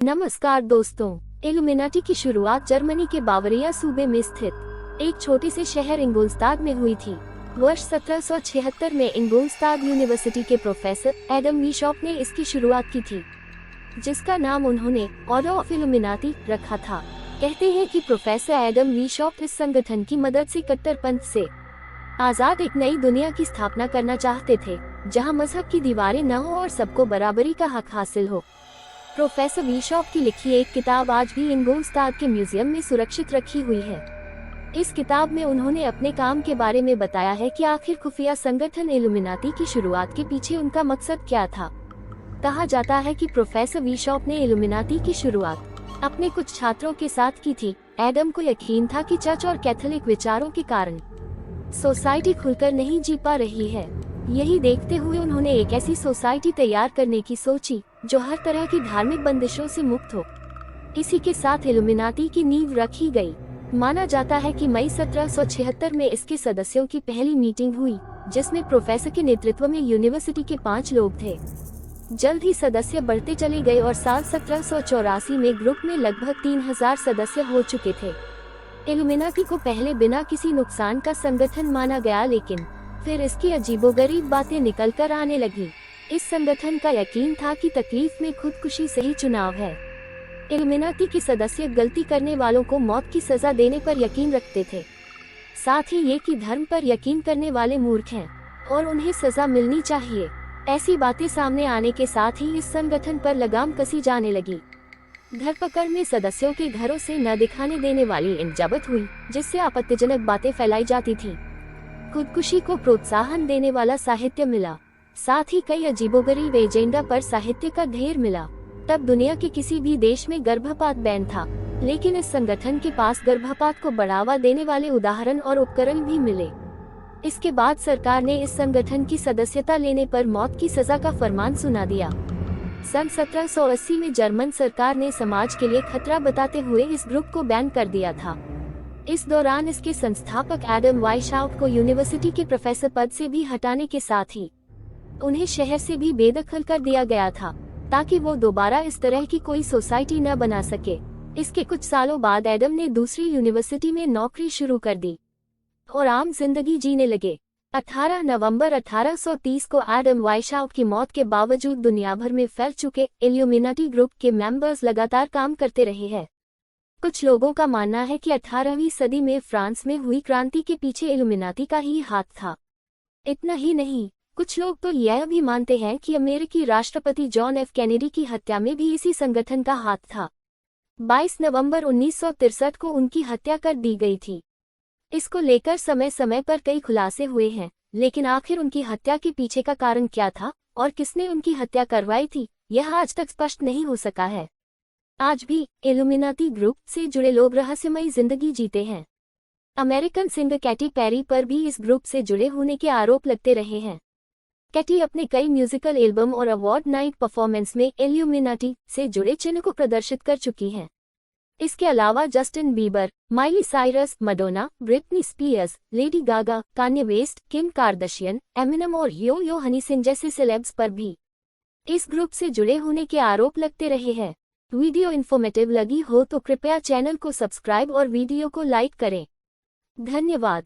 नमस्कार दोस्तों। इल्यूमिनाटी की शुरुआत जर्मनी के बावरिया सूबे में स्थित एक छोटे से शहर इंगोल्स्ताद में हुई थी। वर्ष 1776 में इंगोल्स्ताद यूनिवर्सिटी के प्रोफेसर एडम वीशॉप ने इसकी शुरुआत की थी, जिसका नाम उन्होंने ऑर्डर ऑफ इल्यूमिनाटी रखा था। कहते हैं कि प्रोफेसर एडम वीशॉप इस संगठन की मदद से कट्टरपंथ से आजाद एक नई दुनिया की स्थापना करना चाहते थे, जहां मजहब की दीवारें न हो और सबको बराबरी का हक हासिल हो। प्रोफेसर वीशॉप की लिखी एक किताब आज भी इंगोल्स्ताद के म्यूजियम में सुरक्षित रखी हुई है। इस किताब में उन्होंने अपने काम के बारे में बताया है कि आखिर खुफिया संगठन इल्यूमिनाटी की शुरुआत के पीछे उनका मकसद क्या था। कहा जाता है कि प्रोफेसर वीशॉप ने इल्यूमिनाटी की शुरुआत अपने कुछ छात्रों के साथ की थी। एडम को यकीन था कि चर्च और कैथोलिक विचारों के कारण सोसाइटी खुलकर नहीं जी पा रही है। यही देखते हुए उन्होंने एक ऐसी सोसाइटी तैयार करने की सोची जो हर तरह की धार्मिक बंदिशों से मुक्त हो। इसी के साथ इल्यूमिनाटी की नींव रखी गई। माना जाता है कि मई 1776 में इसके सदस्यों की पहली मीटिंग हुई, जिसमें प्रोफेसर के नेतृत्व में यूनिवर्सिटी के 5 लोग थे। जल्द ही सदस्य बढ़ते चले गए और साल 1784 में ग्रुप में लगभग 3000 सदस्य हो चुके थे। इल्यूमिनाटी को पहले बिना किसी नुकसान का संगठन माना गया, लेकिन फिर इसकी अजीबोगरीब बातें निकल कर आने लगी। इस संगठन का यकीन था कि तकलीफ में खुदकुशी सही चुनाव है। इल्यूमिनाटी के सदस्य गलती करने वालों को मौत की सजा देने पर यकीन रखते थे, साथ ही ये कि धर्म पर यकीन करने वाले मूर्ख हैं और उन्हें सजा मिलनी चाहिए। ऐसी बातें सामने आने के साथ ही इस संगठन पर लगाम कसी जाने लगी। धरपकड़ में सदस्यों के घरों से न दिखाने देने वाली इन जब्त हुई, जिससे आपत्तिजनक बातें फैलाई जाती थी। खुदकुशी को प्रोत्साहन देने वाला साहित्य मिला, साथ ही कई अजीबोगरीब एजेंडा पर साहित्य का ढेर मिला। तब दुनिया के किसी भी देश में गर्भपात बैन था, लेकिन इस संगठन के पास गर्भपात को बढ़ावा देने वाले उदाहरण और उपकरण भी मिले। इसके बाद सरकार ने इस संगठन की सदस्यता लेने पर मौत की सजा का फरमान सुना दिया। सन 1780 में जर्मन सरकार ने समाज के लिए खतरा बताते हुए इस ग्रुप को बैन कर दिया था। इस दौरान इसके संस्थापक एडम वाइशॉप को यूनिवर्सिटी के प्रोफेसर पद से भी हटाने के साथ ही उन्हें शहर से भी बेदखल कर दिया गया था, ताकि वो दोबारा इस तरह की कोई सोसाइटी न बना सके। इसके कुछ सालों बाद एडम ने दूसरी यूनिवर्सिटी में नौकरी शुरू कर दी और आम जिंदगी जीने लगे। 18 नवंबर 1830 को एडम वाइशॉप की मौत के बावजूद दुनिया भर में फैल चुके इल्यूमिनाटी ग्रुप के मेंबर्स लगातार काम करते रहे हैं। कुछ लोगों का मानना है कि 18वीं सदी में फ्रांस में हुई क्रांति के पीछे इल्यूमिनाटी का ही हाथ था। इतना ही नहीं, कुछ लोग तो यह भी मानते हैं कि अमेरिकी राष्ट्रपति जॉन एफ कैनेडी की हत्या में भी इसी संगठन का हाथ था। 22 नवंबर 1963 को उनकी हत्या कर दी गई थी। इसको लेकर समय समय पर कई खुलासे हुए हैं, लेकिन आखिर उनकी हत्या के पीछे का कारण क्या था और किसने उनकी हत्या करवाई थी, यह आज तक स्पष्ट नहीं हो सका है। आज भी इल्यूमिनाटी ग्रुप से जुड़े लोग रहस्यमयी जिंदगी जीते हैं। अमेरिकन सिंगर कैटी पेरी पर भी इस ग्रुप से जुड़े होने के आरोप लगते रहे हैं। कैटी अपने कई म्यूजिकल एल्बम और अवार्ड नाइट परफॉर्मेंस में इल्यूमिनाटी से जुड़े चिन्ह को प्रदर्शित कर चुकी हैं। इसके अलावा Justin Bieber, Miley Cyrus, Madonna, Britney Spears, Lady Gaga, Kanye West, Kim Kardashian, Eminem और यो हनी सिंह जैसे सेलेब्स पर भी इस ग्रुप से जुड़े होने के आरोप लगते रहे हैं। वीडियो इन्फॉर्मेटिव लगी हो तो कृपया चैनल को सब्सक्राइब और वीडियो को लाइक करें। धन्यवाद।